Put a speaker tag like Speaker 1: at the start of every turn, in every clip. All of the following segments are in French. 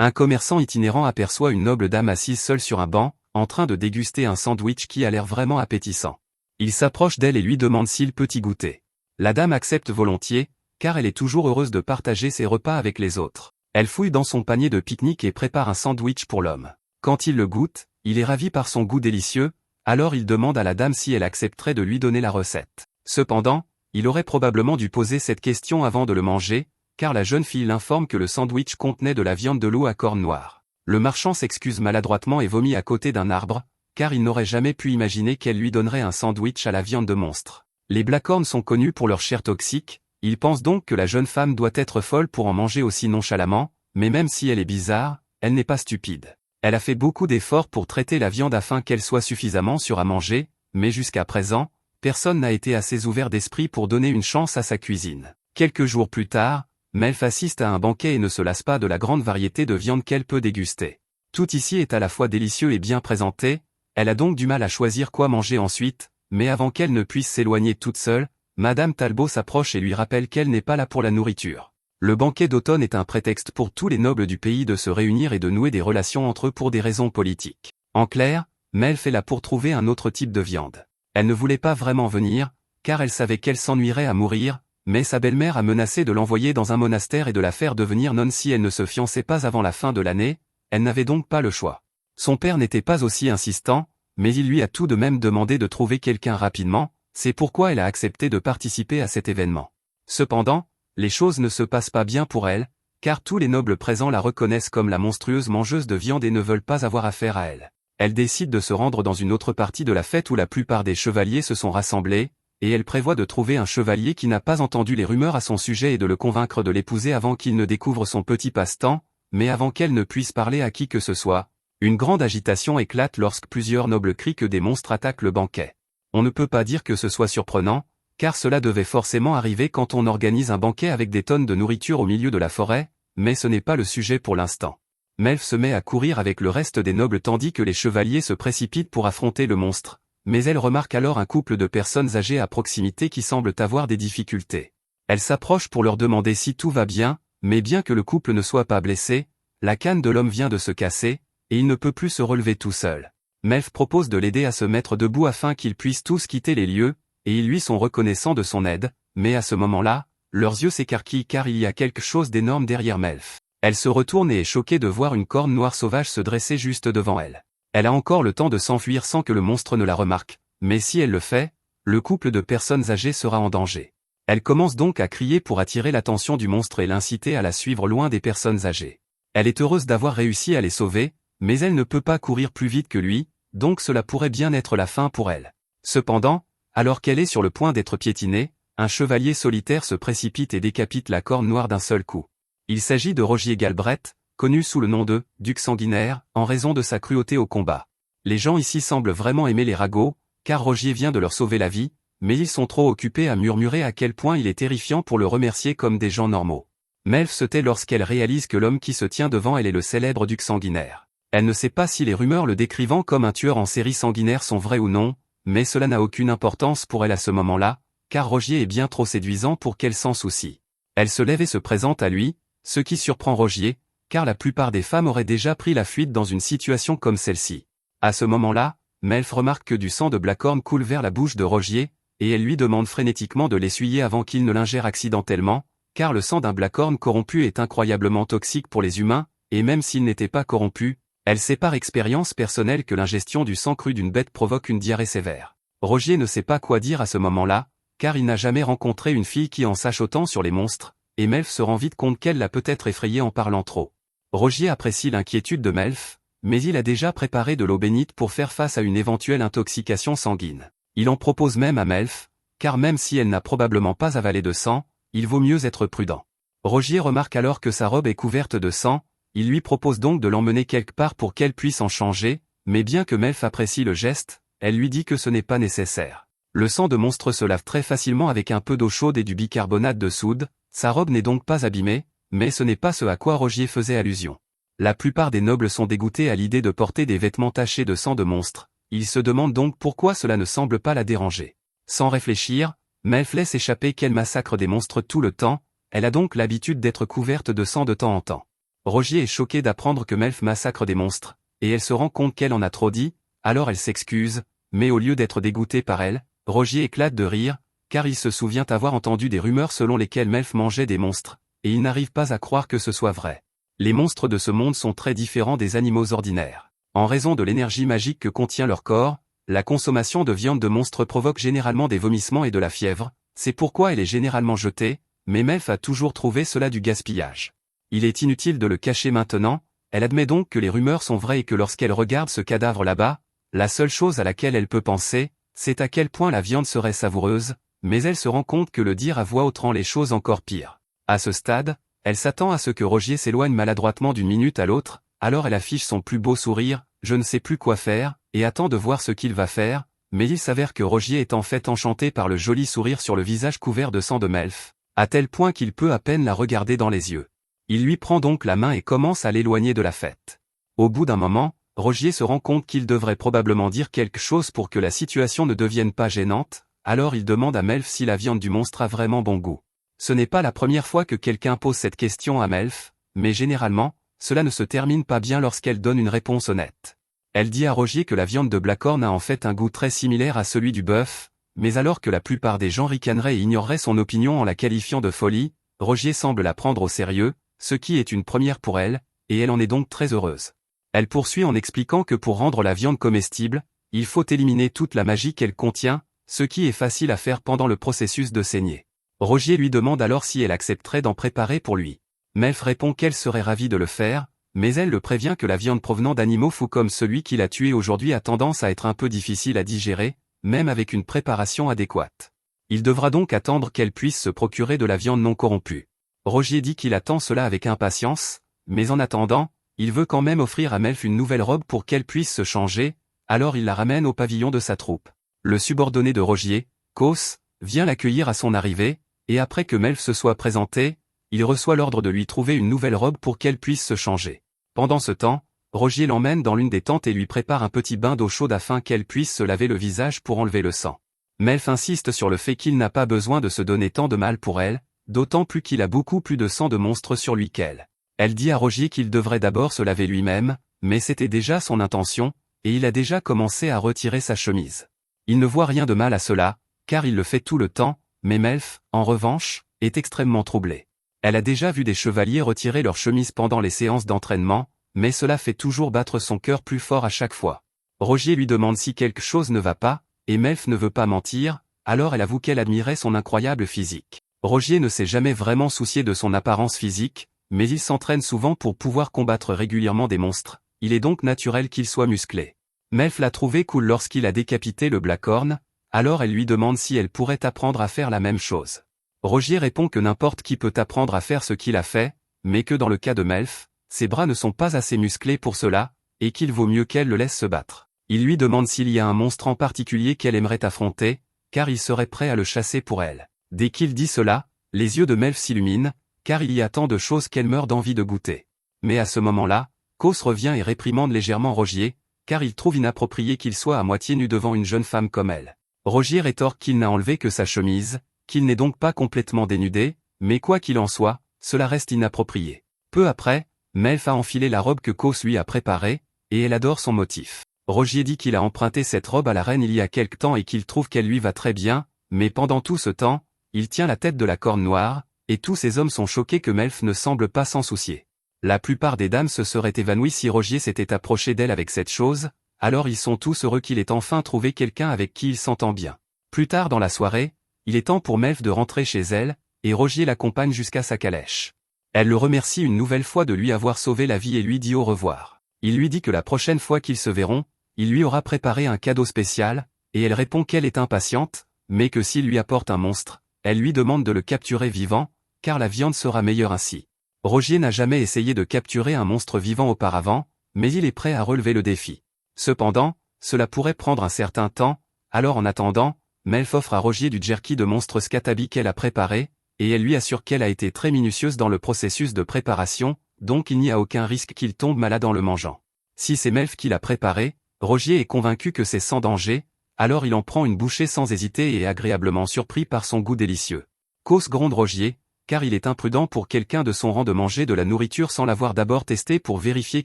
Speaker 1: Un commerçant itinérant aperçoit une noble dame assise seule sur un banc, en train de déguster un sandwich qui a l'air vraiment appétissant. Il s'approche d'elle et lui demande s'il peut y goûter. La dame accepte volontiers, car elle est toujours heureuse de partager ses repas avec les autres. Elle fouille dans son panier de pique-nique et prépare un sandwich pour l'homme. Quand il le goûte, il est ravi par son goût délicieux, alors il demande à la dame si elle accepterait de lui donner la recette. Cependant, il aurait probablement dû poser cette question avant de le manger, car la jeune fille l'informe que le sandwich contenait de la viande de loup à cornes noires. Le marchand s'excuse maladroitement et vomit à côté d'un arbre, car il n'aurait jamais pu imaginer qu'elle lui donnerait un sandwich à la viande de monstre. Les Blackhorns sont connus pour leur chair toxique, il pense donc que la jeune femme doit être folle pour en manger aussi nonchalamment, mais même si elle est bizarre, elle n'est pas stupide. Elle a fait beaucoup d'efforts pour traiter la viande afin qu'elle soit suffisamment sûre à manger, mais jusqu'à présent, personne n'a été assez ouvert d'esprit pour donner une chance à sa cuisine. Quelques jours plus tard, Melf assiste à un banquet et ne se lasse pas de la grande variété de viande qu'elle peut déguster. Tout ici est à la fois délicieux et bien présenté, elle a donc du mal à choisir quoi manger ensuite, mais avant qu'elle ne puisse s'éloigner toute seule, Madame Talbot s'approche et lui rappelle qu'elle n'est pas là pour la nourriture. Le banquet d'automne est un prétexte pour tous les nobles du pays de se réunir et de nouer des relations entre eux pour des raisons politiques. En clair, Melf est là pour trouver un autre type de viande. Elle ne voulait pas vraiment venir, car elle savait qu'elle s'ennuierait à mourir, mais sa belle-mère a menacé de l'envoyer dans un monastère et de la faire devenir nonne si elle ne se fiançait pas avant la fin de l'année, elle n'avait donc pas le choix. Son père n'était pas aussi insistant, mais il lui a tout de même demandé de trouver quelqu'un rapidement, c'est pourquoi elle a accepté de participer à cet événement. Cependant, les choses ne se passent pas bien pour elle, car tous les nobles présents la reconnaissent comme la monstrueuse mangeuse de viande et ne veulent pas avoir affaire à elle. Elle décide de se rendre dans une autre partie de la fête où la plupart des chevaliers se sont rassemblés, et elle prévoit de trouver un chevalier qui n'a pas entendu les rumeurs à son sujet et de le convaincre de l'épouser avant qu'il ne découvre son petit passe-temps, mais avant qu'elle ne puisse parler à qui que ce soit. Une grande agitation éclate lorsque plusieurs nobles crient que des monstres attaquent le banquet. On ne peut pas dire que ce soit surprenant, car cela devait forcément arriver quand on organise un banquet avec des tonnes de nourriture au milieu de la forêt, mais ce n'est pas le sujet pour l'instant. Melf se met à courir avec le reste des nobles tandis que les chevaliers se précipitent pour affronter le monstre, mais elle remarque alors un couple de personnes âgées à proximité qui semblent avoir des difficultés. Elle s'approche pour leur demander si tout va bien, mais bien que le couple ne soit pas blessé, la canne de l'homme vient de se casser, et il ne peut plus se relever tout seul. Melf propose de l'aider à se mettre debout afin qu'ils puissent tous quitter les lieux, et ils lui sont reconnaissants de son aide, mais à ce moment-là, leurs yeux s'écarquillent car il y a quelque chose d'énorme derrière Melf. Elle se retourne et est choquée de voir une corne noire sauvage se dresser juste devant elle. Elle a encore le temps de s'enfuir sans que le monstre ne la remarque, mais si elle le fait, le couple de personnes âgées sera en danger. Elle commence donc à crier pour attirer l'attention du monstre et l'inciter à la suivre loin des personnes âgées. Elle est heureuse d'avoir réussi à les sauver, mais elle ne peut pas courir plus vite que lui, donc cela pourrait bien être la fin pour elle. Cependant, alors qu'elle est sur le point d'être piétinée, un chevalier solitaire se précipite et décapite la corne noire d'un seul coup. Il s'agit de Rogier Galbraith, connu sous le nom de « Duc sanguinaire » en raison de sa cruauté au combat. Les gens ici semblent vraiment aimer les ragots, car Rogier vient de leur sauver la vie, mais ils sont trop occupés à murmurer à quel point il est terrifiant pour le remercier comme des gens normaux. Melf se tait lorsqu'elle réalise que l'homme qui se tient devant elle est le célèbre Duc sanguinaire. Elle ne sait pas si les rumeurs le décrivant comme un tueur en série sanguinaire sont vraies ou non, mais cela n'a aucune importance pour elle à ce moment-là, car Rogier est bien trop séduisant pour qu'elle s'en soucie. Elle se lève et se présente à lui, ce qui surprend Rogier, car la plupart des femmes auraient déjà pris la fuite dans une situation comme celle-ci. À ce moment-là, Melf remarque que du sang de Blackhorn coule vers la bouche de Rogier, et elle lui demande frénétiquement de l'essuyer avant qu'il ne l'ingère accidentellement, car le sang d'un Blackhorn corrompu est incroyablement toxique pour les humains, et même s'il n'était pas corrompu, elle sait par expérience personnelle que l'ingestion du sang cru d'une bête provoque une diarrhée sévère. Rogier ne sait pas quoi dire à ce moment-là, car il n'a jamais rencontré une fille qui en sache autant sur les monstres, et Melf se rend vite compte qu'elle l'a peut-être effrayé en parlant trop. Rogier apprécie l'inquiétude de Melf, mais il a déjà préparé de l'eau bénite pour faire face à une éventuelle intoxication sanguine. Il en propose même à Melf, car même si elle n'a probablement pas avalé de sang, il vaut mieux être prudent. Rogier remarque alors que sa robe est couverte de sang, il lui propose donc de l'emmener quelque part pour qu'elle puisse en changer, mais bien que Melf apprécie le geste, elle lui dit que ce n'est pas nécessaire. Le sang de monstre se lave très facilement avec un peu d'eau chaude et du bicarbonate de soude, sa robe n'est donc pas abîmée, mais ce n'est pas ce à quoi Rogier faisait allusion. La plupart des nobles sont dégoûtés à l'idée de porter des vêtements tachés de sang de monstre, ils se demandent donc pourquoi cela ne semble pas la déranger. Sans réfléchir, Melf laisse échapper qu'elle massacre des monstres tout le temps, elle a donc l'habitude d'être couverte de sang de temps en temps. Rogier est choqué d'apprendre que Melf massacre des monstres, et elle se rend compte qu'elle en a trop dit, alors elle s'excuse, mais au lieu d'être dégoûté par elle, Rogier éclate de rire, car il se souvient avoir entendu des rumeurs selon lesquelles Melf mangeait des monstres, et il n'arrive pas à croire que ce soit vrai. Les monstres de ce monde sont très différents des animaux ordinaires. En raison de l'énergie magique que contient leur corps, la consommation de viande de monstres provoque généralement des vomissements et de la fièvre, c'est pourquoi elle est généralement jetée, mais Melf a toujours trouvé cela du gaspillage. Il est inutile de le cacher maintenant, elle admet donc que les rumeurs sont vraies et que lorsqu'elle regarde ce cadavre là-bas, la seule chose à laquelle elle peut penser, c'est à quel point la viande serait savoureuse, mais elle se rend compte que le dire à voix haute rend les choses encore pires. À ce stade, elle s'attend à ce que Rogier s'éloigne maladroitement d'une minute à l'autre, alors elle affiche son plus beau sourire, je ne sais plus quoi faire, et attend de voir ce qu'il va faire, mais il s'avère que Rogier est en fait enchanté par le joli sourire sur le visage couvert de sang de Melf, à tel point qu'il peut à peine la regarder dans les yeux. Il lui prend donc la main et commence à l'éloigner de la fête. Au bout d'un moment, Rogier se rend compte qu'il devrait probablement dire quelque chose pour que la situation ne devienne pas gênante, alors il demande à Melf si la viande du monstre a vraiment bon goût. Ce n'est pas la première fois que quelqu'un pose cette question à Melf, mais généralement, cela ne se termine pas bien lorsqu'elle donne une réponse honnête. Elle dit à Rogier que la viande de Blackhorn a en fait un goût très similaire à celui du bœuf, mais alors que la plupart des gens ricaneraient et ignoreraient son opinion en la qualifiant de folie, Rogier semble la prendre au sérieux, ce qui est une première pour elle, et elle en est donc très heureuse. Elle poursuit en expliquant que pour rendre la viande comestible, il faut éliminer toute la magie qu'elle contient, ce qui est facile à faire pendant le processus de saignée. Rogier lui demande alors si elle accepterait d'en préparer pour lui. Melf répond qu'elle serait ravie de le faire, mais elle le prévient que la viande provenant d'animaux fous comme celui qu'il a tué aujourd'hui a tendance à être un peu difficile à digérer, même avec une préparation adéquate. Il devra donc attendre qu'elle puisse se procurer de la viande non corrompue. Rogier dit qu'il attend cela avec impatience, mais en attendant, il veut quand même offrir à Melf une nouvelle robe pour qu'elle puisse se changer, alors il la ramène au pavillon de sa troupe. Le subordonné de Rogier, Kos, vient l'accueillir à son arrivée, et après que Melf se soit présenté, il reçoit l'ordre de lui trouver une nouvelle robe pour qu'elle puisse se changer. Pendant ce temps, Rogier l'emmène dans l'une des tentes et lui prépare un petit bain d'eau chaude afin qu'elle puisse se laver le visage pour enlever le sang. Melf insiste sur le fait qu'il n'a pas besoin de se donner tant de mal pour elle, d'autant plus qu'il a beaucoup plus de sang de monstre sur lui qu'elle. Elle dit à Rogier qu'il devrait d'abord se laver lui-même, mais c'était déjà son intention, et il a déjà commencé à retirer sa chemise. Il ne voit rien de mal à cela, car il le fait tout le temps, mais Melf, en revanche, est extrêmement troublée. Elle a déjà vu des chevaliers retirer leur chemise pendant les séances d'entraînement, mais cela fait toujours battre son cœur plus fort à chaque fois. Rogier lui demande si quelque chose ne va pas, et Melf ne veut pas mentir, alors elle avoue qu'elle admirait son incroyable physique. Rogier ne s'est jamais vraiment soucié de son apparence physique, mais il s'entraîne souvent pour pouvoir combattre régulièrement des monstres, il est donc naturel qu'il soit musclé. Melf l'a trouvé cool lorsqu'il a décapité le Blackhorn, alors elle lui demande si elle pourrait apprendre à faire la même chose. Rogier répond que n'importe qui peut apprendre à faire ce qu'il a fait, mais que dans le cas de Melf, ses bras ne sont pas assez musclés pour cela, et qu'il vaut mieux qu'elle le laisse se battre. Il lui demande s'il y a un monstre en particulier qu'elle aimerait affronter, car il serait prêt à le chasser pour elle. Dès qu'il dit cela, les yeux de Melf s'illuminent, car il y a tant de choses qu'elle meurt d'envie de goûter. Mais à ce moment-là, Kos revient et réprimande légèrement Rogier, car il trouve inapproprié qu'il soit à moitié nu devant une jeune femme comme elle. Rogier rétorque qu'il n'a enlevé que sa chemise, qu'il n'est donc pas complètement dénudé, mais quoi qu'il en soit, cela reste inapproprié. Peu après, Melf a enfilé la robe que Kos lui a préparée, et elle adore son motif. Rogier dit qu'il a emprunté cette robe à la reine il y a quelque temps et qu'il trouve qu'elle lui va très bien, mais pendant tout ce temps, il tient la tête de la corne noire, et tous ces hommes sont choqués que Melf ne semble pas s'en soucier. La plupart des dames se seraient évanouies si Rogier s'était approché d'elle avec cette chose, alors ils sont tous heureux qu'il ait enfin trouvé quelqu'un avec qui il s'entend bien. Plus tard dans la soirée, il est temps pour Melf de rentrer chez elle, et Rogier l'accompagne jusqu'à sa calèche. Elle le remercie une nouvelle fois de lui avoir sauvé la vie et lui dit au revoir. Il lui dit que la prochaine fois qu'ils se verront, il lui aura préparé un cadeau spécial, et elle répond qu'elle est impatiente, mais que s'il lui apporte un monstre, elle lui demande de le capturer vivant, car la viande sera meilleure ainsi. Rogier n'a jamais essayé de capturer un monstre vivant auparavant, mais il est prêt à relever le défi. Cependant, cela pourrait prendre un certain temps, alors en attendant, Melf offre à Rogier du jerky de monstre Scataby qu'elle a préparé, et elle lui assure qu'elle a été très minutieuse dans le processus de préparation, donc il n'y a aucun risque qu'il tombe malade en le mangeant. Si c'est Melf qui l'a préparé, Rogier est convaincu que c'est sans danger, alors il en prend une bouchée sans hésiter et est agréablement surpris par son goût délicieux. Kos gronde Rogier, car il est imprudent pour quelqu'un de son rang de manger de la nourriture sans l'avoir d'abord testée pour vérifier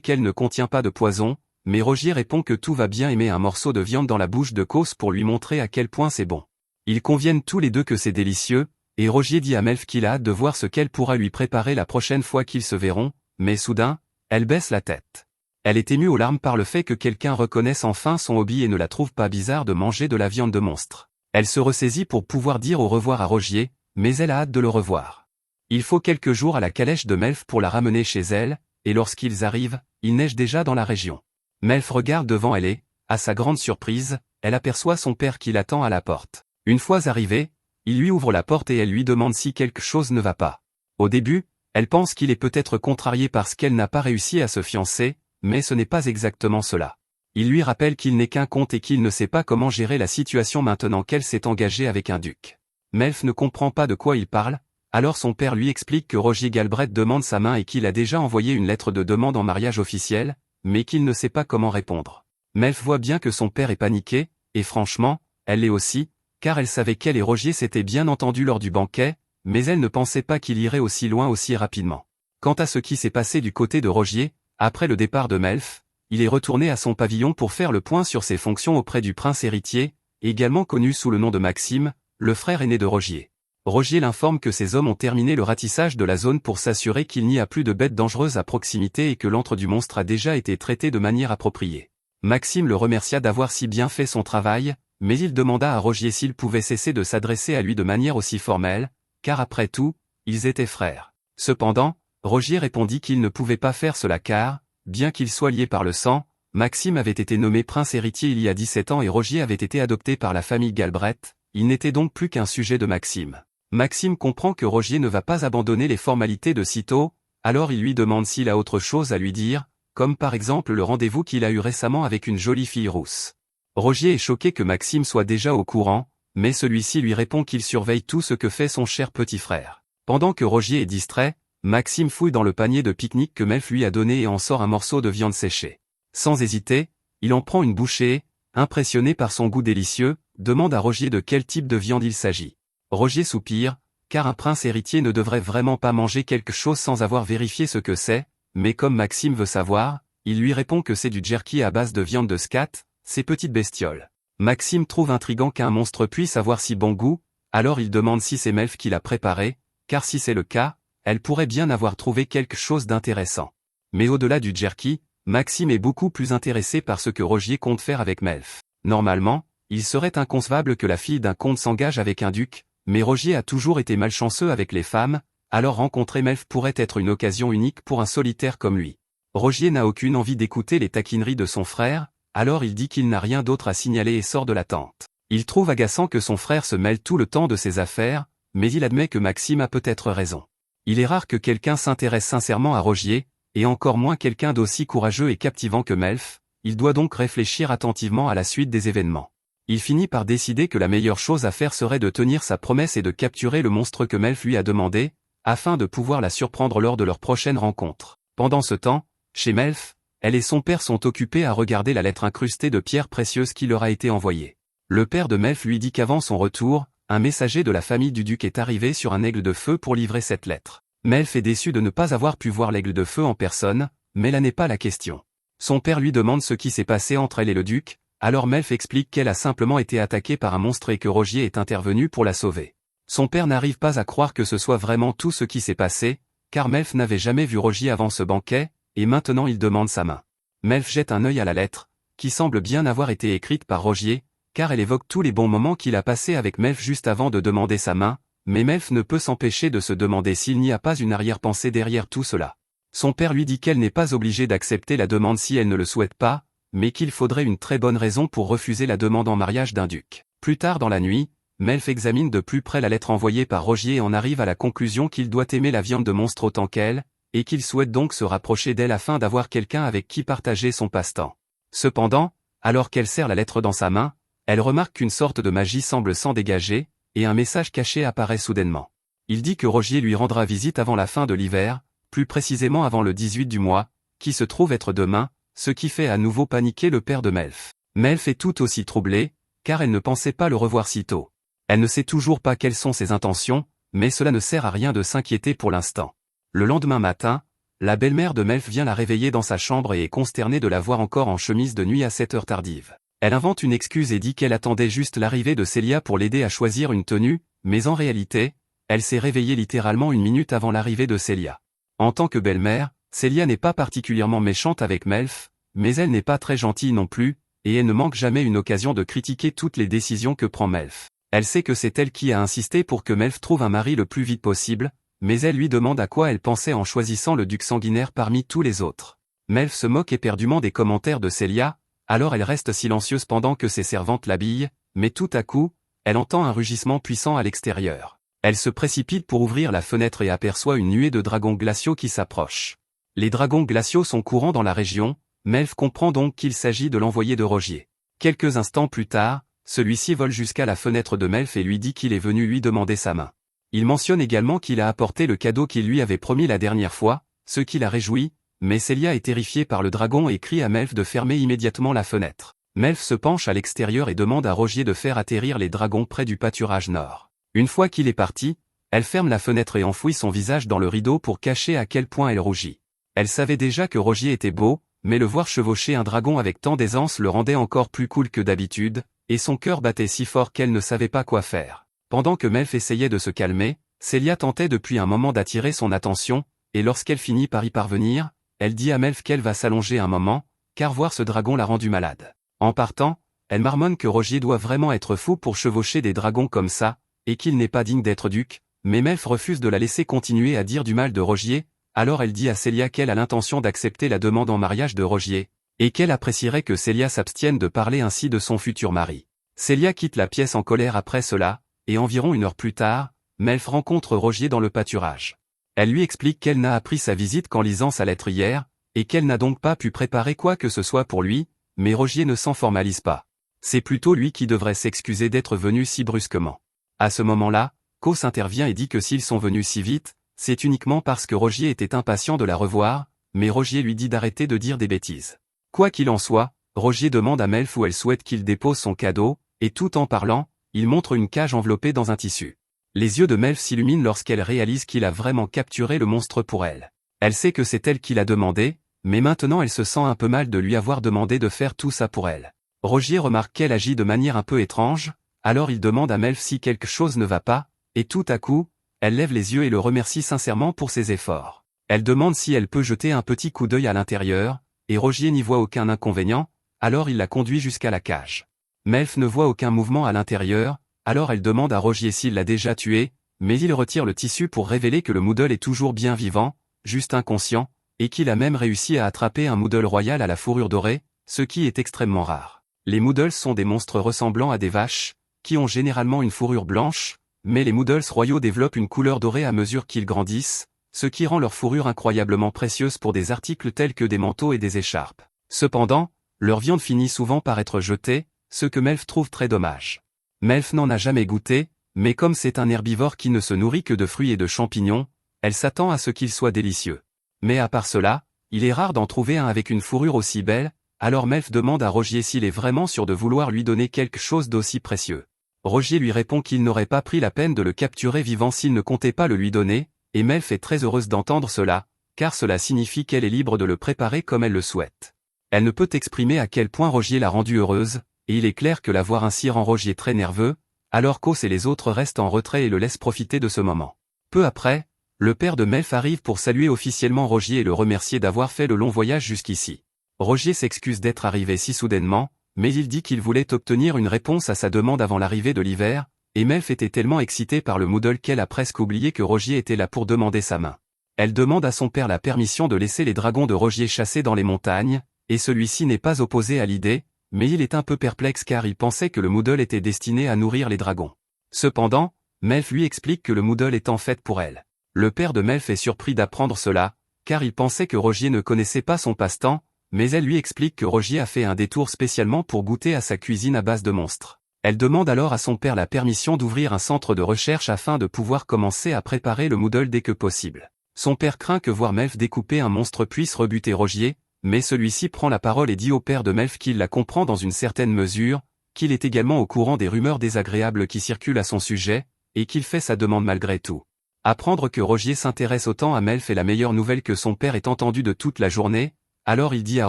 Speaker 1: qu'elle ne contient pas de poison, mais Rogier répond que tout va bien et met un morceau de viande dans la bouche de Cos pour lui montrer à quel point c'est bon. Ils conviennent tous les deux que c'est délicieux, et Rogier dit à Melf qu'il a hâte de voir ce qu'elle pourra lui préparer la prochaine fois qu'ils se verront, mais soudain, elle baisse la tête. Elle est émue aux larmes par le fait que quelqu'un reconnaisse enfin son hobby et ne la trouve pas bizarre de manger de la viande de monstre. Elle se ressaisit pour pouvoir dire au revoir à Rogier, mais elle a hâte de le revoir. Il faut quelques jours à la calèche de Melf pour la ramener chez elle, et lorsqu'ils arrivent, il neige déjà dans la région. Melf regarde devant elle et, à sa grande surprise, elle aperçoit son père qui l'attend à la porte. Une fois arrivé, il lui ouvre la porte et elle lui demande si quelque chose ne va pas. Au début, elle pense qu'il est peut-être contrarié parce qu'elle n'a pas réussi à se fiancer, mais ce n'est pas exactement cela. Il lui rappelle qu'il n'est qu'un comte et qu'il ne sait pas comment gérer la situation maintenant qu'elle s'est engagée avec un duc. Melf ne comprend pas de quoi il parle, alors son père lui explique que Rogier Galbraith demande sa main et qu'il a déjà envoyé une lettre de demande en mariage officielle, mais qu'il ne sait pas comment répondre. Melf voit bien que son père est paniqué, et franchement, elle l'est aussi, car elle savait qu'elle et Rogier s'étaient bien entendus lors du banquet, mais elle ne pensait pas qu'il irait aussi loin aussi rapidement. Quant à ce qui s'est passé du côté de Rogier, après le départ de Melf, il est retourné à son pavillon pour faire le point sur ses fonctions auprès du prince héritier, également connu sous le nom de Maxime, le frère aîné de Rogier. Rogier l'informe que ses hommes ont terminé le ratissage de la zone pour s'assurer qu'il n'y a plus de bêtes dangereuses à proximité et que l'antre du monstre a déjà été traité de manière appropriée. Maxime le remercia d'avoir si bien fait son travail, mais il demanda à Rogier s'il pouvait cesser de s'adresser à lui de manière aussi formelle, car après tout, ils étaient frères. Cependant, Rogier répondit qu'il ne pouvait pas faire cela car, bien qu'ils soient liés par le sang, Maxime avait été nommé prince héritier il y a 17 ans et Rogier avait été adopté par la famille Galbraith, il n'était donc plus qu'un sujet de Maxime. Maxime comprend que Rogier ne va pas abandonner les formalités de sitôt, alors il lui demande s'il a autre chose à lui dire, comme par exemple le rendez-vous qu'il a eu récemment avec une jolie fille rousse. Rogier est choqué que Maxime soit déjà au courant, mais celui-ci lui répond qu'il surveille tout ce que fait son cher petit frère. Pendant que Rogier est distrait, Maxime fouille dans le panier de pique-nique que Melf lui a donné et en sort un morceau de viande séchée. Sans hésiter, il en prend une bouchée et, impressionné par son goût délicieux, demande à Rogier de quel type de viande il s'agit. Rogier soupire, car un prince héritier ne devrait vraiment pas manger quelque chose sans avoir vérifié ce que c'est, mais comme Maxime veut savoir, il lui répond que c'est du jerky à base de viande de scat, ces petites bestioles. Maxime trouve intriguant qu'un monstre puisse avoir si bon goût, alors il demande si c'est Melf qui l'a préparé, car si c'est le cas, elle pourrait bien avoir trouvé quelque chose d'intéressant. Mais au-delà du jerky, Maxime est beaucoup plus intéressé par ce que Rogier compte faire avec Melf. Normalement, il serait inconcevable que la fille d'un comte s'engage avec un duc, mais Rogier a toujours été malchanceux avec les femmes, alors rencontrer Melf pourrait être une occasion unique pour un solitaire comme lui. Rogier n'a aucune envie d'écouter les taquineries de son frère, alors il dit qu'il n'a rien d'autre à signaler et sort de la tente. Il trouve agaçant que son frère se mêle tout le temps de ses affaires, mais il admet que Maxime a peut-être raison. Il est rare que quelqu'un s'intéresse sincèrement à Rogier, et encore moins quelqu'un d'aussi courageux et captivant que Melf, il doit donc réfléchir attentivement à la suite des événements. Il finit par décider que la meilleure chose à faire serait de tenir sa promesse et de capturer le monstre que Melf lui a demandé, afin de pouvoir la surprendre lors de leur prochaine rencontre. Pendant ce temps, chez Melf, elle et son père sont occupés à regarder la lettre incrustée de pierres précieuses qui leur a été envoyée. Le père de Melf lui dit qu'avant son retour, un messager de la famille du duc est arrivé sur un aigle de feu pour livrer cette lettre. Melf est déçu de ne pas avoir pu voir l'aigle de feu en personne, mais là n'est pas la question. Son père lui demande ce qui s'est passé entre elle et le duc, alors Melf explique qu'elle a simplement été attaquée par un monstre et que Rogier est intervenu pour la sauver. Son père n'arrive pas à croire que ce soit vraiment tout ce qui s'est passé, car Melf n'avait jamais vu Rogier avant ce banquet, et maintenant il demande sa main. Melf jette un œil à la lettre, qui semble bien avoir été écrite par Rogier, car elle évoque tous les bons moments qu'il a passés avec Melf juste avant de demander sa main, mais Melf ne peut s'empêcher de se demander s'il n'y a pas une arrière-pensée derrière tout cela. Son père lui dit qu'elle n'est pas obligée d'accepter la demande si elle ne le souhaite pas, mais qu'il faudrait une très bonne raison pour refuser la demande en mariage d'un duc. Plus tard dans la nuit, Melf examine de plus près la lettre envoyée par Rogier et en arrive à la conclusion qu'il doit aimer la viande de monstre autant qu'elle, et qu'il souhaite donc se rapprocher d'elle afin d'avoir quelqu'un avec qui partager son passe-temps. Cependant, alors qu'elle serre la lettre dans sa main, elle remarque qu'une sorte de magie semble s'en dégager, et un message caché apparaît soudainement. Il dit que Rogier lui rendra visite avant la fin de l'hiver, plus précisément avant le 18 du mois, qui se trouve être demain, ce qui fait à nouveau paniquer le père de Melf. Melf est tout aussi troublée, car elle ne pensait pas le revoir si tôt. Elle ne sait toujours pas quelles sont ses intentions, mais cela ne sert à rien de s'inquiéter pour l'instant. Le lendemain matin, la belle-mère de Melf vient la réveiller dans sa chambre et est consternée de la voir encore en chemise de nuit à cette heure tardive. Elle invente une excuse et dit qu'elle attendait juste l'arrivée de Célia pour l'aider à choisir une tenue, mais en réalité, elle s'est réveillée littéralement une minute avant l'arrivée de Célia. En tant que belle-mère, Célia n'est pas particulièrement méchante avec Melf, mais elle n'est pas très gentille non plus, et elle ne manque jamais une occasion de critiquer toutes les décisions que prend Melf. Elle sait que c'est elle qui a insisté pour que Melf trouve un mari le plus vite possible, mais elle lui demande à quoi elle pensait en choisissant le duc sanguinaire parmi tous les autres. Melf se moque éperdument des commentaires de Célia, alors elle reste silencieuse pendant que ses servantes l'habillent, mais tout à coup, elle entend un rugissement puissant à l'extérieur. Elle se précipite pour ouvrir la fenêtre et aperçoit une nuée de dragons glaciaux qui s'approchent. Les dragons glaciaux sont courants dans la région, Melf comprend donc qu'il s'agit de l'envoyé de Rogier. Quelques instants plus tard, celui-ci vole jusqu'à la fenêtre de Melf et lui dit qu'il est venu lui demander sa main. Il mentionne également qu'il a apporté le cadeau qu'il lui avait promis la dernière fois, ce qui la réjouit, mais Célia est terrifiée par le dragon et crie à Melf de fermer immédiatement la fenêtre. Melf se penche à l'extérieur et demande à Rogier de faire atterrir les dragons près du pâturage nord. Une fois qu'il est parti, elle ferme la fenêtre et enfouit son visage dans le rideau pour cacher à quel point elle rougit. Elle savait déjà que Rogier était beau, mais le voir chevaucher un dragon avec tant d'aisance le rendait encore plus cool que d'habitude, et son cœur battait si fort qu'elle ne savait pas quoi faire. Pendant que Melf essayait de se calmer, Célia tentait depuis un moment d'attirer son attention, et lorsqu'elle finit par y parvenir, elle dit à Melf qu'elle va s'allonger un moment, car voir ce dragon l'a rendue malade. En partant, elle marmonne que Rogier doit vraiment être fou pour chevaucher des dragons comme ça, et qu'il n'est pas digne d'être duc, mais Melf refuse de la laisser continuer à dire du mal de Rogier, alors elle dit à Célia qu'elle a l'intention d'accepter la demande en mariage de Rogier, et qu'elle apprécierait que Célia s'abstienne de parler ainsi de son futur mari. Célia quitte la pièce en colère après cela, et environ une heure plus tard, Melf rencontre Rogier dans le pâturage. Elle lui explique qu'elle n'a appris sa visite qu'en lisant sa lettre hier, et qu'elle n'a donc pas pu préparer quoi que ce soit pour lui, mais Rogier ne s'en formalise pas. C'est plutôt lui qui devrait s'excuser d'être venu si brusquement. À ce moment-là, Cos intervient et dit que s'ils sont venus si vite, c'est uniquement parce que Rogier était impatient de la revoir, mais Rogier lui dit d'arrêter de dire des bêtises. Quoi qu'il en soit, Rogier demande à Melf où elle souhaite qu'il dépose son cadeau, et tout en parlant, il montre une cage enveloppée dans un tissu. Les yeux de Melf s'illuminent lorsqu'elle réalise qu'il a vraiment capturé le monstre pour elle. Elle sait que c'est elle qui l'a demandé, mais maintenant elle se sent un peu mal de lui avoir demandé de faire tout ça pour elle. Rogier remarque qu'elle agit de manière un peu étrange, alors il demande à Melf si quelque chose ne va pas, et tout à coup, elle lève les yeux et le remercie sincèrement pour ses efforts. Elle demande si elle peut jeter un petit coup d'œil à l'intérieur, et Rogier n'y voit aucun inconvénient, alors il la conduit jusqu'à la cage. Melf ne voit aucun mouvement à l'intérieur, alors elle demande à Rogier s'il l'a déjà tué, mais il retire le tissu pour révéler que le Moodle est toujours bien vivant, juste inconscient, et qu'il a même réussi à attraper un Moodle royal à la fourrure dorée, ce qui est extrêmement rare. Les Moodles sont des monstres ressemblant à des vaches, qui ont généralement une fourrure blanche, mais les Moodles royaux développent une couleur dorée à mesure qu'ils grandissent, ce qui rend leur fourrure incroyablement précieuse pour des articles tels que des manteaux et des écharpes. Cependant, leur viande finit souvent par être jetée, ce que Melf trouve très dommage. Melf n'en a jamais goûté, mais comme c'est un herbivore qui ne se nourrit que de fruits et de champignons, elle s'attend à ce qu'il soit délicieux. Mais à part cela, il est rare d'en trouver un avec une fourrure aussi belle, alors Melf demande à Rogier s'il est vraiment sûr de vouloir lui donner quelque chose d'aussi précieux. Rogier lui répond qu'il n'aurait pas pris la peine de le capturer vivant s'il ne comptait pas le lui donner, et Melf est très heureuse d'entendre cela, car cela signifie qu'elle est libre de le préparer comme elle le souhaite. Elle ne peut exprimer à quel point Rogier l'a rendue heureuse, et il est clair que la voir ainsi rend Rogier très nerveux, alors Cos et les autres restent en retrait et le laissent profiter de ce moment. Peu après, le père de Melf arrive pour saluer officiellement Rogier et le remercier d'avoir fait le long voyage jusqu'ici. Rogier s'excuse d'être arrivé si soudainement, mais il dit qu'il voulait obtenir une réponse à sa demande avant l'arrivée de l'hiver, et Melf était tellement excitée par le Moodle qu'elle a presque oublié que Rogier était là pour demander sa main. Elle demande à son père la permission de laisser les dragons de Rogier chasser dans les montagnes, et celui-ci n'est pas opposé à l'idée, mais il est un peu perplexe car il pensait que le Moodle était destiné à nourrir les dragons. Cependant, Melf lui explique que le Moodle est en fait pour elle. Le père de Melf est surpris d'apprendre cela, car il pensait que Rogier ne connaissait pas son passe-temps, mais elle lui explique que Rogier a fait un détour spécialement pour goûter à sa cuisine à base de monstres. Elle demande alors à son père la permission d'ouvrir un centre de recherche afin de pouvoir commencer à préparer le Moodle dès que possible. Son père craint que voir Melf découper un monstre puisse rebuter Rogier, mais celui-ci prend la parole et dit au père de Melf qu'il la comprend dans une certaine mesure, qu'il est également au courant des rumeurs désagréables qui circulent à son sujet, et qu'il fait sa demande malgré tout. Apprendre que Rogier s'intéresse autant à Melf est la meilleure nouvelle que son père ait entendue de toute la journée, alors il dit à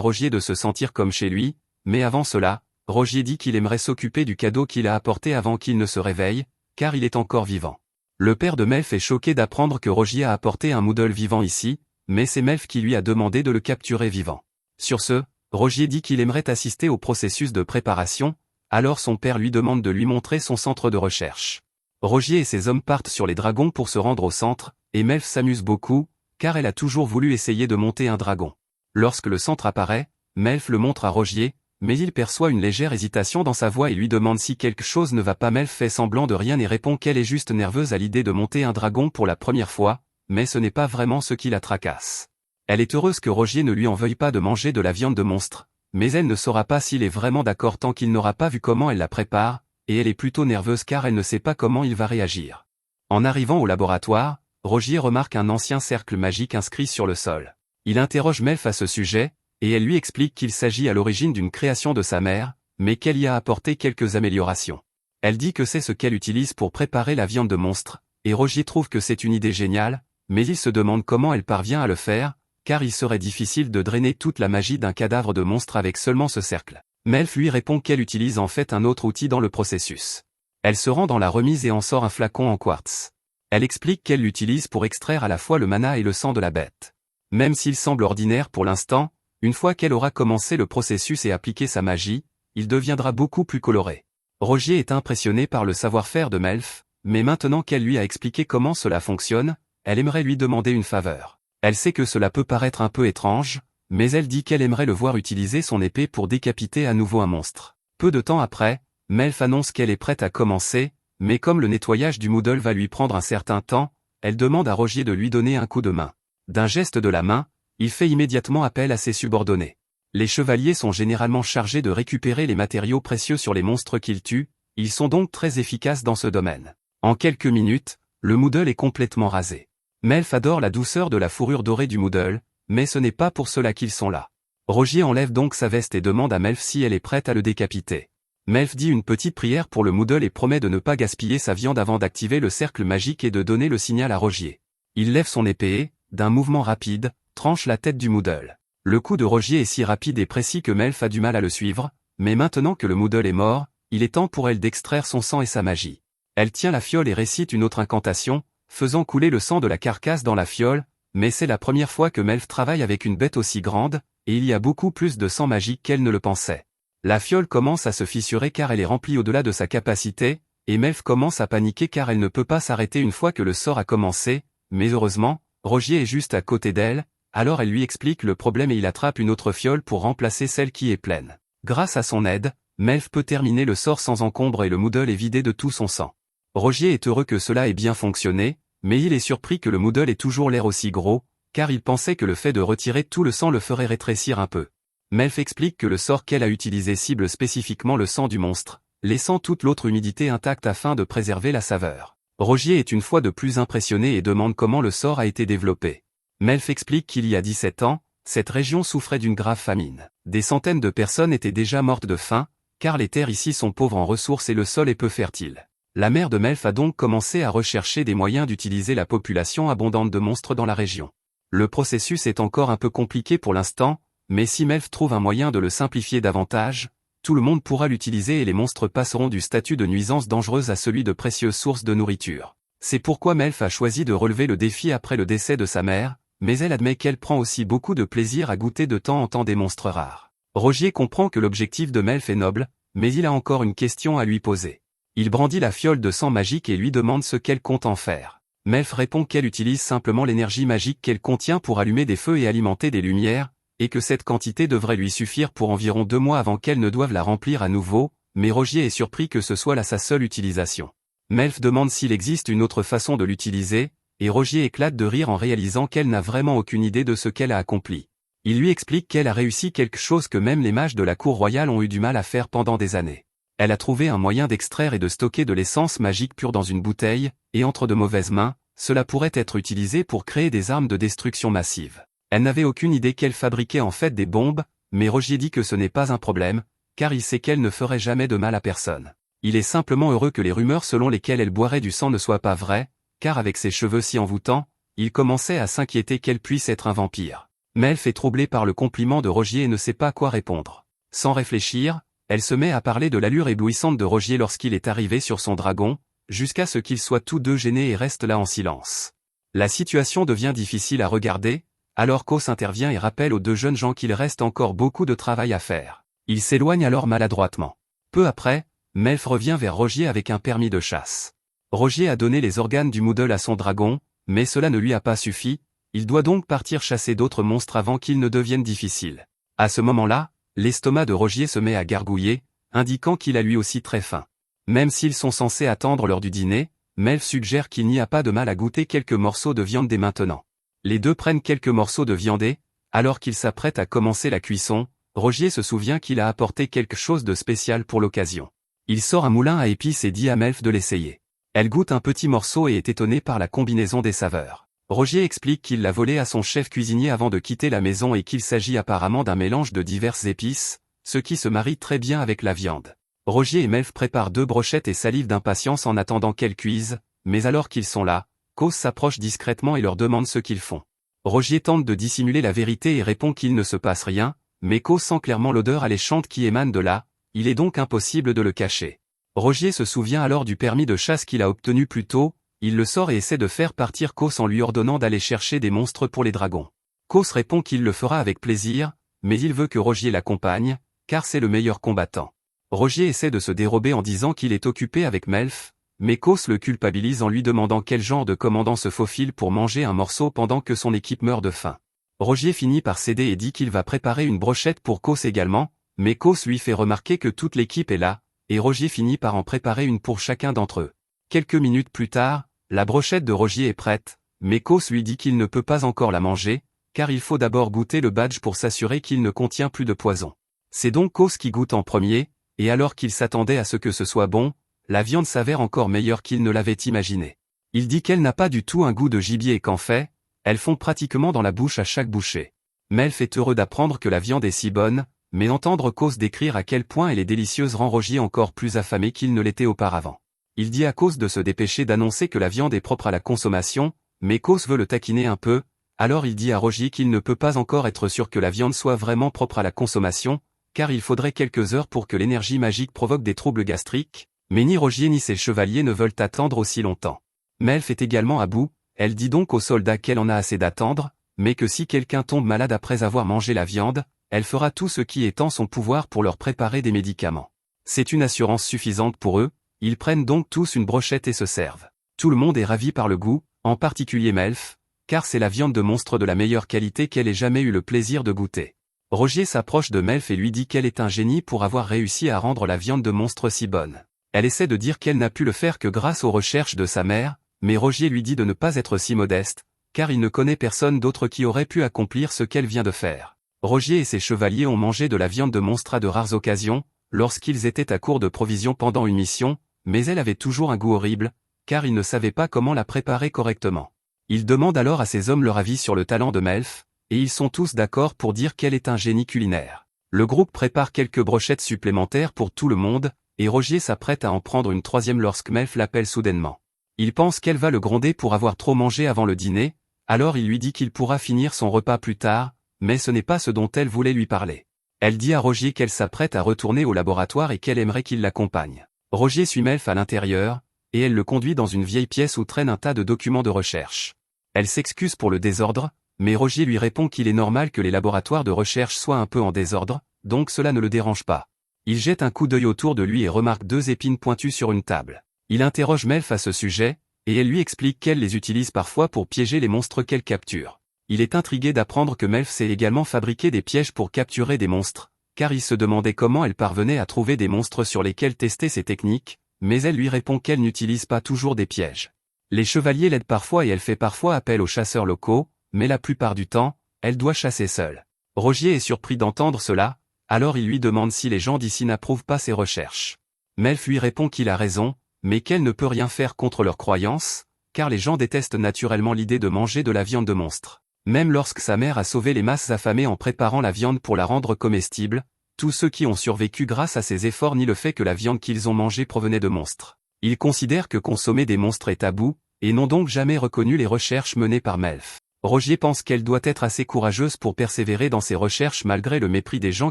Speaker 1: Rogier de se sentir comme chez lui, mais avant cela, Rogier dit qu'il aimerait s'occuper du cadeau qu'il a apporté avant qu'il ne se réveille, car il est encore vivant. Le père de Melf est choqué d'apprendre que Rogier a apporté un Moodle vivant ici, mais c'est Melf qui lui a demandé de le capturer vivant. Sur ce, Rogier dit qu'il aimerait assister au processus de préparation, alors son père lui demande de lui montrer son centre de recherche. Rogier et ses hommes partent sur les dragons pour se rendre au centre, et Melf s'amuse beaucoup, car elle a toujours voulu essayer de monter un dragon. Lorsque le centre apparaît, Melf le montre à Rogier, mais il perçoit une légère hésitation dans sa voix et lui demande si quelque chose ne va pas. Melf fait semblant de rien et répond qu'elle est juste nerveuse à l'idée de monter un dragon pour la première fois, mais ce n'est pas vraiment ce qui la tracasse. Elle est heureuse que Rogier ne lui en veuille pas de manger de la viande de monstre, mais elle ne saura pas s'il est vraiment d'accord tant qu'il n'aura pas vu comment elle la prépare, et elle est plutôt nerveuse car elle ne sait pas comment il va réagir. En arrivant au laboratoire, Rogier remarque un ancien cercle magique inscrit sur le sol. Il interroge Melf à ce sujet, et elle lui explique qu'il s'agit à l'origine d'une création de sa mère, mais qu'elle y a apporté quelques améliorations. Elle dit que c'est ce qu'elle utilise pour préparer la viande de monstre, et Rogier trouve que c'est une idée géniale, mais il se demande comment elle parvient à le faire, car il serait difficile de drainer toute la magie d'un cadavre de monstre avec seulement ce cercle. Melf lui répond qu'elle utilise en fait un autre outil dans le processus. Elle se rend dans la remise et en sort un flacon en quartz. Elle explique qu'elle l'utilise pour extraire à la fois le mana et le sang de la bête. Même s'il semble ordinaire pour l'instant, une fois qu'elle aura commencé le processus et appliqué sa magie, il deviendra beaucoup plus coloré. Rogier est impressionné par le savoir-faire de Melf, mais maintenant qu'elle lui a expliqué comment cela fonctionne, elle aimerait lui demander une faveur. Elle sait que cela peut paraître un peu étrange, mais elle dit qu'elle aimerait le voir utiliser son épée pour décapiter à nouveau un monstre. Peu de temps après, Melf annonce qu'elle est prête à commencer, mais comme le nettoyage du Moodle va lui prendre un certain temps, elle demande à Rogier de lui donner un coup de main. D'un geste de la main, il fait immédiatement appel à ses subordonnés. Les chevaliers sont généralement chargés de récupérer les matériaux précieux sur les monstres qu'ils tuent, ils sont donc très efficaces dans ce domaine. En quelques minutes, le Moodle est complètement rasé. Melf adore la douceur de la fourrure dorée du Moodle, mais ce n'est pas pour cela qu'ils sont là. Rogier enlève donc sa veste et demande à Melf si elle est prête à le décapiter. Melf dit une petite prière pour le Moodle et promet de ne pas gaspiller sa viande avant d'activer le cercle magique et de donner le signal à Rogier. Il lève son épée et, d'un mouvement rapide, tranche la tête du Moodle. Le coup de Rogier est si rapide et précis que Melf a du mal à le suivre, mais maintenant que le Moodle est mort, il est temps pour elle d'extraire son sang et sa magie. Elle tient la fiole et récite une autre incantation, faisant couler le sang de la carcasse dans la fiole, mais c'est la première fois que Melf travaille avec une bête aussi grande, et il y a beaucoup plus de sang magique qu'elle ne le pensait. La fiole commence à se fissurer car elle est remplie au-delà de sa capacité, et Melf commence à paniquer car elle ne peut pas s'arrêter une fois que le sort a commencé, mais heureusement, Rogier est juste à côté d'elle, alors elle lui explique le problème et il attrape une autre fiole pour remplacer celle qui est pleine. Grâce à son aide, Melf peut terminer le sort sans encombre et le Moodle est vidé de tout son sang. Rogier est heureux que cela ait bien fonctionné, mais il est surpris que le Moodle ait toujours l'air aussi gros, car il pensait que le fait de retirer tout le sang le ferait rétrécir un peu. Melf explique que le sort qu'elle a utilisé cible spécifiquement le sang du monstre, laissant toute l'autre humidité intacte afin de préserver la saveur. Rogier est une fois de plus impressionné et demande comment le sort a été développé. Melf explique qu'il y a 17 ans, cette région souffrait d'une grave famine. Des centaines de personnes étaient déjà mortes de faim, car les terres ici sont pauvres en ressources et le sol est peu fertile. La mère de Melf a donc commencé à rechercher des moyens d'utiliser la population abondante de monstres dans la région. Le processus est encore un peu compliqué pour l'instant, mais si Melf trouve un moyen de le simplifier davantage, tout le monde pourra l'utiliser et les monstres passeront du statut de nuisance dangereuse à celui de précieuse source de nourriture. C'est pourquoi Melf a choisi de relever le défi après le décès de sa mère, mais elle admet qu'elle prend aussi beaucoup de plaisir à goûter de temps en temps des monstres rares. Rogier comprend que l'objectif de Melf est noble, mais il a encore une question à lui poser. Il brandit la fiole de sang magique et lui demande ce qu'elle compte en faire. Melf répond qu'elle utilise simplement l'énergie magique qu'elle contient pour allumer des feux et alimenter des lumières, et que cette quantité devrait lui suffire pour environ 2 mois avant qu'elle ne doive la remplir à nouveau, mais Rogier est surpris que ce soit là sa seule utilisation. Melf demande s'il existe une autre façon de l'utiliser, et Rogier éclate de rire en réalisant qu'elle n'a vraiment aucune idée de ce qu'elle a accompli. Il lui explique qu'elle a réussi quelque chose que même les mages de la cour royale ont eu du mal à faire pendant des années. Elle a trouvé un moyen d'extraire et de stocker de l'essence magique pure dans une bouteille, et entre de mauvaises mains, cela pourrait être utilisé pour créer des armes de destruction massive. Elle n'avait aucune idée qu'elle fabriquait en fait des bombes, mais Rogier dit que ce n'est pas un problème, car il sait qu'elle ne ferait jamais de mal à personne. Il est simplement heureux que les rumeurs selon lesquelles elle boirait du sang ne soient pas vraies, car avec ses cheveux si envoûtants, il commençait à s'inquiéter qu'elle puisse être un vampire. Melf est troublée par le compliment de Rogier et ne sait pas quoi répondre. Sans réfléchir, elle se met à parler de l'allure éblouissante de Rogier lorsqu'il est arrivé sur son dragon, jusqu'à ce qu'ils soient tous deux gênés et restent là en silence. La situation devient difficile à regarder, alors Kos intervient et rappelle aux deux jeunes gens qu'il reste encore beaucoup de travail à faire. Il s'éloigne alors maladroitement. Peu après, Melf revient vers Rogier avec un permis de chasse. Rogier a donné les organes du Moodle à son dragon, mais cela ne lui a pas suffi, il doit donc partir chasser d'autres monstres avant qu'ils ne deviennent difficiles. À ce moment-là, l'estomac de Rogier se met à gargouiller, indiquant qu'il a lui aussi très faim. Même s'ils sont censés attendre l'heure du dîner, Melf suggère qu'il n'y a pas de mal à goûter quelques morceaux de viande dès maintenant. Les deux prennent quelques morceaux de viande et, alors qu'ils s'apprêtent à commencer la cuisson, Rogier se souvient qu'il a apporté quelque chose de spécial pour l'occasion. Il sort un moulin à épices et dit à Melf de l'essayer. Elle goûte un petit morceau et est étonnée par la combinaison des saveurs. Rogier explique qu'il l'a volé à son chef cuisinier avant de quitter la maison et qu'il s'agit apparemment d'un mélange de diverses épices, ce qui se marie très bien avec la viande. Rogier et Melf préparent deux brochettes et salivent d'impatience en attendant qu'elles cuisent, mais alors qu'ils sont là, Kos s'approche discrètement et leur demande ce qu'ils font. Rogier tente de dissimuler la vérité et répond qu'il ne se passe rien, mais Kos sent clairement l'odeur alléchante qui émane de là, il est donc impossible de le cacher. Rogier se souvient alors du permis de chasse qu'il a obtenu plus tôt, il le sort et essaie de faire partir Kos en lui ordonnant d'aller chercher des monstres pour les dragons. Kos répond qu'il le fera avec plaisir, mais il veut que Rogier l'accompagne, car c'est le meilleur combattant. Rogier essaie de se dérober en disant qu'il est occupé avec Melf, mais Kos le culpabilise en lui demandant quel genre de commandant se faufile pour manger un morceau pendant que son équipe meurt de faim. Rogier finit par céder et dit qu'il va préparer une brochette pour Kos également, mais Kos lui fait remarquer que toute l'équipe est là, et Rogier finit par en préparer une pour chacun d'entre eux. Quelques minutes plus tard, la brochette de Rogier est prête, mais Kos lui dit qu'il ne peut pas encore la manger, car il faut d'abord goûter le badge pour s'assurer qu'il ne contient plus de poison. C'est donc Kos qui goûte en premier, et alors qu'il s'attendait à ce que ce soit bon, la viande s'avère encore meilleure qu'il ne l'avait imaginé. Il dit qu'elle n'a pas du tout un goût de gibier et qu'en fait, elles fond pratiquement dans la bouche à chaque bouchée. Melf est heureux d'apprendre que la viande est si bonne, mais entendre Kos décrire à quel point elle est délicieuse rend Rogier encore plus affamé qu'il ne l'était auparavant. Il dit à Kos de se dépêcher d'annoncer que la viande est propre à la consommation, mais Kos veut le taquiner un peu, alors il dit à Rogier qu'il ne peut pas encore être sûr que la viande soit vraiment propre à la consommation, car il faudrait quelques heures pour que l'énergie magique provoque des troubles gastriques, mais ni Rogier ni ses chevaliers ne veulent attendre aussi longtemps. Melf est également à bout, elle dit donc aux soldats qu'elle en a assez d'attendre, mais que si quelqu'un tombe malade après avoir mangé la viande, elle fera tout ce qui est en son pouvoir pour leur préparer des médicaments. C'est une assurance suffisante pour eux, ils prennent donc tous une brochette et se servent. Tout le monde est ravi par le goût, en particulier Melf, car c'est la viande de monstre de la meilleure qualité qu'elle ait jamais eu le plaisir de goûter. Rogier s'approche de Melf et lui dit qu'elle est un génie pour avoir réussi à rendre la viande de monstre si bonne. Elle essaie de dire qu'elle n'a pu le faire que grâce aux recherches de sa mère, mais Rogier lui dit de ne pas être si modeste, car il ne connaît personne d'autre qui aurait pu accomplir ce qu'elle vient de faire. Rogier et ses chevaliers ont mangé de la viande de monstre à de rares occasions, lorsqu'ils étaient à court de provisions pendant une mission, mais elle avait toujours un goût horrible, car ils ne savaient pas comment la préparer correctement. Ils demandent alors à ces hommes leur avis sur le talent de Melf, et ils sont tous d'accord pour dire qu'elle est un génie culinaire. Le groupe prépare quelques brochettes supplémentaires pour tout le monde, et Rogier s'apprête à en prendre une troisième lorsque Melf l'appelle soudainement. Il pense qu'elle va le gronder pour avoir trop mangé avant le dîner, alors il lui dit qu'il pourra finir son repas plus tard, mais ce n'est pas ce dont elle voulait lui parler. Elle dit à Rogier qu'elle s'apprête à retourner au laboratoire et qu'elle aimerait qu'il l'accompagne. Rogier suit Melf à l'intérieur, et elle le conduit dans une vieille pièce où traîne un tas de documents de recherche. Elle s'excuse pour le désordre, mais Rogier lui répond qu'il est normal que les laboratoires de recherche soient un peu en désordre, donc cela ne le dérange pas. Il jette un coup d'œil autour de lui et remarque deux épines pointues sur une table. Il interroge Melf à ce sujet, et elle lui explique qu'elle les utilise parfois pour piéger les monstres qu'elle capture. Il est intrigué d'apprendre que Melf sait également fabriquer des pièges pour capturer des monstres, car il se demandait comment elle parvenait à trouver des monstres sur lesquels tester ses techniques, mais elle lui répond qu'elle n'utilise pas toujours des pièges. Les chevaliers l'aident parfois et elle fait parfois appel aux chasseurs locaux, mais la plupart du temps, elle doit chasser seule. Rogier est surpris d'entendre cela, alors il lui demande si les gens d'ici n'approuvent pas ses recherches. Melf lui répond qu'il a raison, mais qu'elle ne peut rien faire contre leurs croyances, car les gens détestent naturellement l'idée de manger de la viande de monstre. Même lorsque sa mère a sauvé les masses affamées en préparant la viande pour la rendre comestible, Tous ceux qui ont survécu grâce à ces efforts nient le fait que la viande qu'ils ont mangée provenait de monstres. Ils considèrent que consommer des monstres est tabou, et n'ont donc jamais reconnu les recherches menées par Melf. Rogier pense qu'elle doit être assez courageuse pour persévérer dans ses recherches malgré le mépris des gens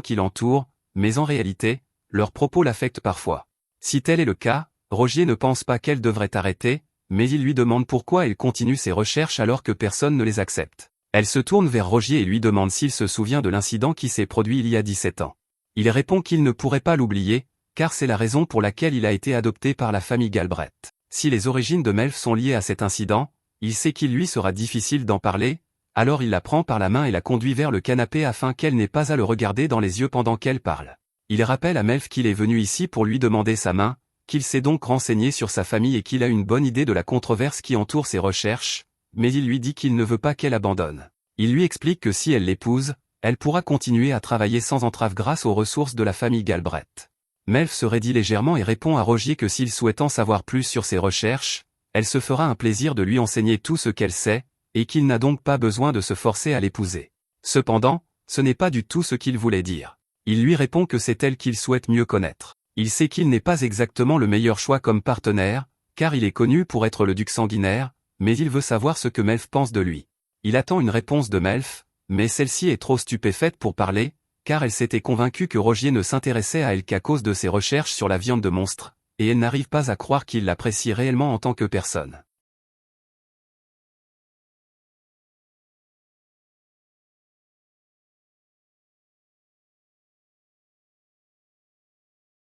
Speaker 1: qui l'entourent, mais en réalité, leurs propos l'affectent parfois. Si tel est le cas, Rogier ne pense pas qu'elle devrait arrêter, mais il lui demande pourquoi elle continue ses recherches alors que personne ne les accepte. Elle se tourne vers Rogier et lui demande s'il se souvient de l'incident qui s'est produit il y a 17 ans. Il répond qu'il ne pourrait pas l'oublier, car c'est la raison pour laquelle il a été adopté par la famille Galbraith. Si les origines de Melf sont liées à cet incident, il sait qu'il lui sera difficile d'en parler, alors il la prend par la main et la conduit vers le canapé afin qu'elle n'ait pas à le regarder dans les yeux pendant qu'elle parle. Il rappelle à Melf qu'il est venu ici pour lui demander sa main, qu'il s'est donc renseigné sur sa famille et qu'il a une bonne idée de la controverse qui entoure ses recherches, mais il lui dit qu'il ne veut pas qu'elle abandonne. Il lui explique que si elle l'épouse, elle pourra continuer à travailler sans entrave grâce aux ressources de la famille Galbraith. Melf se raidit légèrement et répond à Rogier que s'il souhaite en savoir plus sur ses recherches, elle se fera un plaisir de lui enseigner tout ce qu'elle sait, et qu'il n'a donc pas besoin de se forcer à l'épouser. Cependant, ce n'est pas du tout ce qu'il voulait dire. Il lui répond que c'est elle qu'il souhaite mieux connaître. Il sait qu'il n'est pas exactement le meilleur choix comme partenaire, car il est connu pour être le duc sanguinaire, mais il veut savoir ce que Melf pense de lui. Il attend une réponse de Melf, mais celle-ci est trop stupéfaite pour parler, car elle s'était convaincue que Rogier ne s'intéressait à elle qu'à cause de ses recherches sur la viande de monstre, et elle n'arrive pas à croire qu'il l'apprécie réellement en tant que personne.